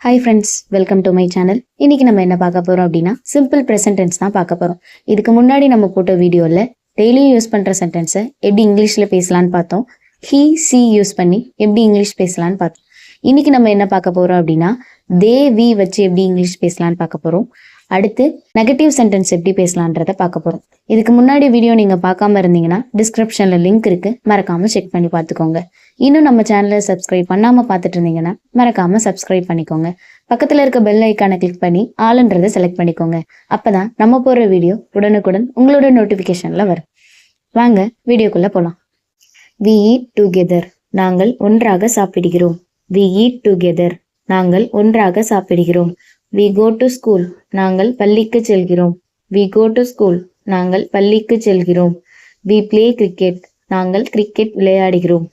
Hi friends, welcome to my channel. இன்னைக்கு நம்ம என்ன பார்க்க போகிறோம் அப்படின்னா சிம்பிள் ப்ரெசன்ட் டென்ஸ் தான் பார்க்க போகிறோம். இதுக்கு முன்னாடி நம்ம போட்ட வீடியோவில் டெய்லியும் யூஸ் பண்ணுற சென்டென்ஸை எப்படி இங்கிலீஷில் பேசலான்னு பார்த்தோம். ஹீ சி யூஸ் பண்ணி எப்படி இங்கிலீஷ் பேசலான்னு பார்த்தோம். இன்னைக்கு நம்ம என்ன பார்க்க போகிறோம் அப்படின்னா தே வி வச்சு எப்படி இங்கிலீஷ் பேசலான்னு பார்க்க போகிறோம். அடுத்து நெகட்டிவ் சென்டென்ஸ் எப்படி பேசலான்றதை பார்க்க போகிறோம். இதுக்கு முன்னாடி வீடியோ நீங்கள் பார்க்காம இருந்தீங்கன்னா டிஸ்கிரிப்ஷனில் லிங்க் இருக்குது, மறக்காமல் செக் பண்ணி பார்த்துக்கோங்க. இன்னும் நம்ம சேனலை சப்ஸ்கிரைப் பண்ணாமல் பார்த்துட்டு இருந்தீங்கன்னா மறக்காமல் சப்ஸ்கிரைப் பண்ணிக்கோங்க. பக்கத்தில் இருக்க பெல் ஐக்கானை கிளிக் பண்ணி ஆளுன்றதை செலக்ட் பண்ணிக்கோங்க. அப்போ தான் நம்ம போகிற வீடியோ உடனுக்குடன் உங்களோட நோட்டிஃபிகேஷனில் வரும். வாங்க வீடியோக்குள்ளே போகலாம். வி ஈட் டுகெதர், நாங்கள் ஒன்றாக சாப்பிடுகிறோம். வி ஈட் டுகெதர், நாங்கள் ஒன்றாக சாப்பிடுகிறோம். வி கோ டு ஸ்கூல், நாங்கள் பள்ளிக்கு செல்கிறோம். வி கோ டு ஸ்கூல், நாங்கள் பள்ளிக்கு செல்கிறோம். வி பிளே கிரிக்கெட், நாங்கள் கிரிக்கெட் விளையாடுகிறோம்.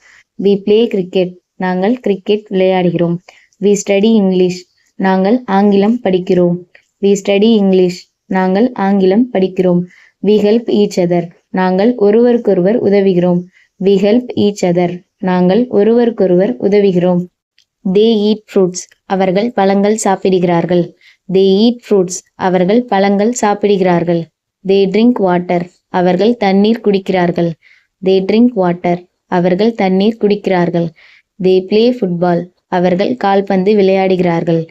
வி பிளே கிரிக்கெட், நாங்கள் கிரிக்கெட் விளையாடுகிறோம். வி ஸ்டடி இங்கிலீஷ், நாங்கள் ஆங்கிலம் படிக்கிறோம். வி ஸ்டடி இங்கிலீஷ், நாங்கள் ஆங்கிலம் படிக்கிறோம். வி ஹெல்ப் ஈச் அதர், நாங்கள் ஒருவருக்கொருவர் உதவுகிறோம். வி ஹெல்ப் ஈச் அதர், நாங்கள் ஒருவருக்கொருவர் உதவுகிறோம். தே ஈட் ஃப்ரூட்ஸ், அவர்கள் பழங்கள் சாப்பிடுகிறார்கள். தே ஈட் ஃப்ரூட்ஸ், அவர்கள் பழங்கள் சாப்பிடுகிறார்கள். தே ட்ரிங்க் வாட்டர், அவர்கள் தண்ணீர் குடிக்கிறார்கள். தே ட்ரிங்க் வாட்டர், அவர்கள் தண்ணீர் குடிக்கிறார்கள். தே பிளே ஃபுட்பால், அவர்கள் கால்பந்து விளையாடுகிறார்கள்.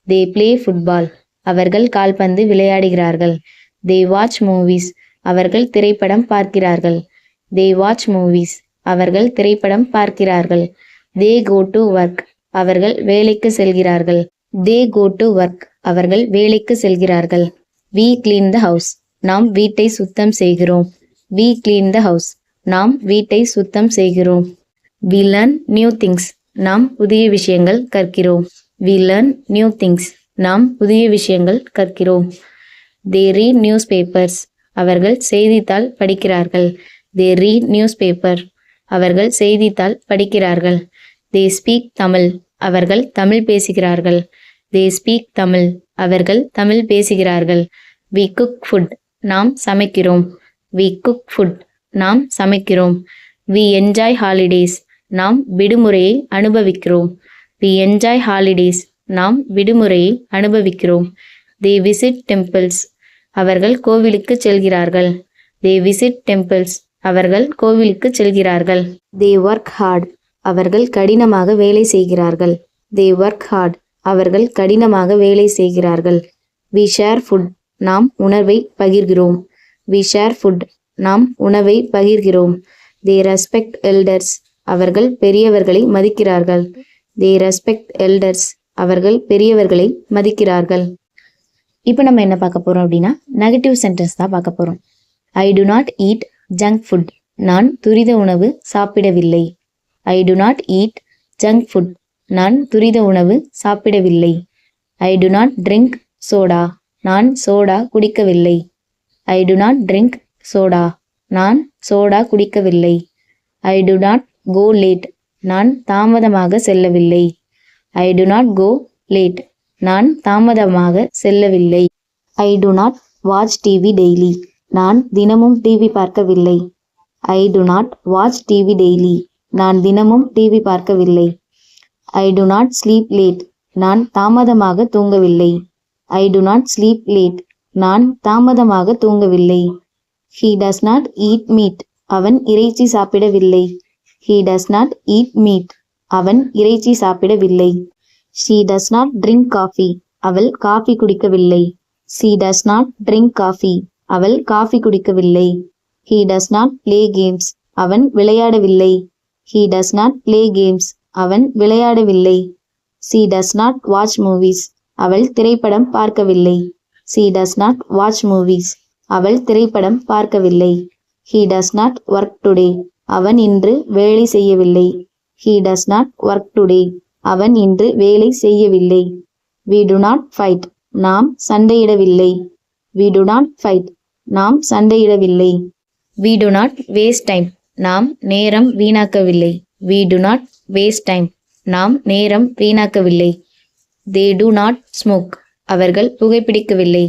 தே பிளே ஃபுட்பால், அவர்கள் கால்பந்து விளையாடுகிறார்கள். தே வாட்ச் மூவிஸ், அவர்கள் திரைப்படம் பார்க்கிறார்கள். தே வாட்ச் மூவிஸ், அவர்கள் திரைப்படம் பார்க்கிறார்கள். தே கோ டு ஒர்க், அவர்கள் வேலைக்கு செல்கிறார்கள். தே கோ டு ஒர்க், அவர்கள் வேலைக்கு செல்கிறார்கள். வி கிளீன் த ஹவுஸ், நாம் வீட்டை சுத்தம் செய்கிறோம். வி கிளீன் த ஹவுஸ், நாம் வீட்டை சுத்தம் செய்கிறோம். வி லேர்ன் நியூ திங்ஸ், நாம் புதிய விஷயங்கள் கற்கிறோம். வி லேர்ன் நியூ திங்ஸ், நாம் புதிய விஷயங்கள் கற்கிறோம். தே ரீட் நியூஸ் பேப்பர்ஸ், அவர்கள் செய்தித்தாள் படிக்கிறார்கள். தே ரீட் நியூஸ் பேப்பர், அவர்கள் செய்தித்தாள் படிக்கிறார்கள். தே ஸ்பீக் தமிழ், அவர்கள் தமிழ் பேசுகிறார்கள். தே ஸ்பீக் தமிழ், அவர்கள் தமிழ் பேசுகிறார்கள். வி குக் ஃபுட், நாம் சமைக்கிறோம். வி குக் ஃபுட், நாம் சமைக்கிறோம். வி என்ஜாய் ஹாலிடேஸ், நாம் விடுமுறையை அனுபவிக்கிறோம். வி என்ஜாய் ஹாலிடேஸ், நாம் விடுமுறையை அனுபவிக்கிறோம். தே விசிட் டெம்பிள்ஸ், அவர்கள் கோவிலுக்கு செல்கிறார்கள். தே விசிட் டெம்பிள்ஸ், அவர்கள் கோவிலுக்கு செல்கிறார்கள். தே ஒர்க் ஹார்ட், அவர்கள் கடினமாக வேலை செய்கிறார்கள். தே ஒர்க் ஹார்ட், அவர்கள் கடினமாக வேலை செய்கிறார்கள். வி ஷேர் ஃபுட், நாம் உணவை பகிர்கிறோம். வி ஷேர் ஃபுட், நாம் உணவை பகிர்கிறோம். தே ரெஸ்பெக்ட் எல்டர்ஸ், அவர்கள் பெரியவர்களை மதிக்கிறார்கள். தே ரெஸ்பெக்ட் எல்டர்ஸ், அவர்கள் பெரியவர்களை மதிக்கிறார்கள். இப்போ நம்ம என்ன பார்க்க போகிறோம் அப்படின்னா நெகட்டிவ் சென்டென்ஸ் தான் பார்க்க போகிறோம். I do not eat junk food, நான் துரித உணவு சாப்பிடவில்லை. I do not eat junk food, நான் துரித உணவு சாப்பிடவில்லை. I do not drink soda, நான் சோடா குடிக்கவில்லை. I do not drink soda, நான் சோடா குடிக்கவில்லை. I do not go late, நான் தாமதமாக செல்லவில்லை. I do not go late, நான் தாமதமாக செல்லவில்லை. I do not watch TV daily, நான் தினமும் டிவி பார்க்கவில்லை. I do not watch TV daily, நான் தினமும் டிவி பார்க்கவில்லை. I do not sleep late, நான் தாமதமாக தூங்கவில்லை. I do not sleep late, நான் தாமதமாக தூங்கவில்லை. He does not eat meat, அவன் இறைச்சி சாப்பிடவில்லை. He does not eat meat, அவன் இறைச்சி சாப்பிடவில்லை. She does not drink coffee, அவள் காஃபி குடிக்கவில்லை. She does not drink coffee, அவள் காஃபி குடிக்கவில்லை. He does not play games, அவன் விளையாடவில்லை. He does not play games, அவன் விளையாடவில்லை. She does not watch movies, அவள் திரைப்படம் பார்க்கவில்லை. She does not watch movies, அவள் திரைப்படம் பார்க்கவில்லை. He does not work today, அவன் இன்று வேலை செய்யவில்லை. He does not work today, அவன் இன்று வேலை செய்யவில்லை. வி டு நாட் ஃபைட், நாம் சண்டையிடவில்லை. வி டு நாட் ஃபைட், நாம் சண்டையிடவில்லை. We do not waste time, நாம் நேரம் வீணாக்கவில்லை. We do not waste time, நாம் நேரம் வீணாக்கவில்லை. தே டு நாட் ஸ்மோக், அவர்கள் புகைப்பிடிக்கவில்லை.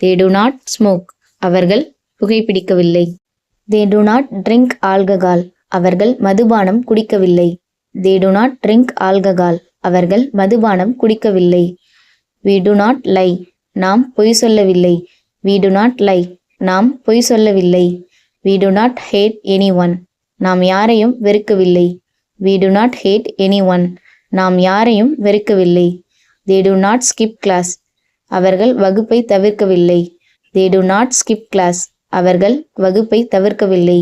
தே டு நாட் ஸ்மோக், அவர்கள் புகைப்பிடிக்கவில்லை. They do not drink alcohol, அவர்கள் மதுபானம் குடிக்கவில்லை. தே டு நாட் ட்ரிங்க் ஆல்கஹால், அவர்கள் மதுபானம் குடிக்கவில்லை. we do not lie, நாம் பொய் சொல்லவில்லை. we do not lie, நாம் பொய் சொல்லவில்லை. we do not hate anyone, நாம் யாரையும் வெறுக்கவில்லை. we do not hate anyone, நாம் யாரையும் வெறுக்கவில்லை. they do not skip class, அவர்கள் வகுப்பை தவிர்க்கவில்லை. they do not skip class, அவர்கள் வகுப்பை தவிர்க்கவில்லை.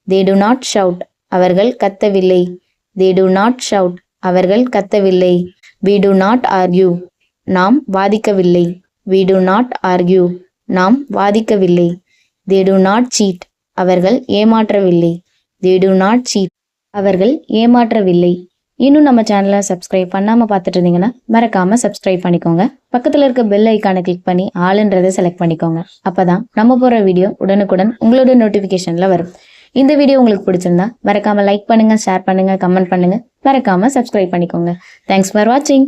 they do not shout, அவர்கள் கத்தவில்லை. they do not shout, அவர்கள் கத்தவில்லை. we do not argue, நாம் வாதிக்கவில்லை. we do not argue, நாம் வாதிக்கவில்லை. they do not cheat, அவர்கள் ஏமாற்றவில்லை. they do not cheat, அவர்கள் ஏமாற்றவில்லை. இன்னும் நம்ம சேனலை சப்ஸ்கிரைப் பண்ணாமல் பார்த்துட்டு இருந்தீங்கன்னா மறக்காமல் சப்ஸ்கிரைப் பண்ணிக்கோங்க. பக்கத்தில் இருக்க பெல் ஐக்கானை கிளிக் பண்ணி ஆளுன்றதை செலக்ட் பண்ணிக்கோங்க. அப்போ தான் நம்ம போகிற வீடியோ உடனுக்குடன் உங்களோட நோட்டிஃபிகேஷனில் வரும். இந்த வீடியோ உங்களுக்கு பிடிச்சிருந்தா மறக்காமல் லைக் பண்ணுங்கள், ஷேர் பண்ணுங்கள், கமெண்ட் பண்ணுங்கள். மறக்காமல் சப்ஸ்கிரைப் பண்ணிக்கோங்க. தேங்க்ஸ் ஃபார் வாட்சிங்.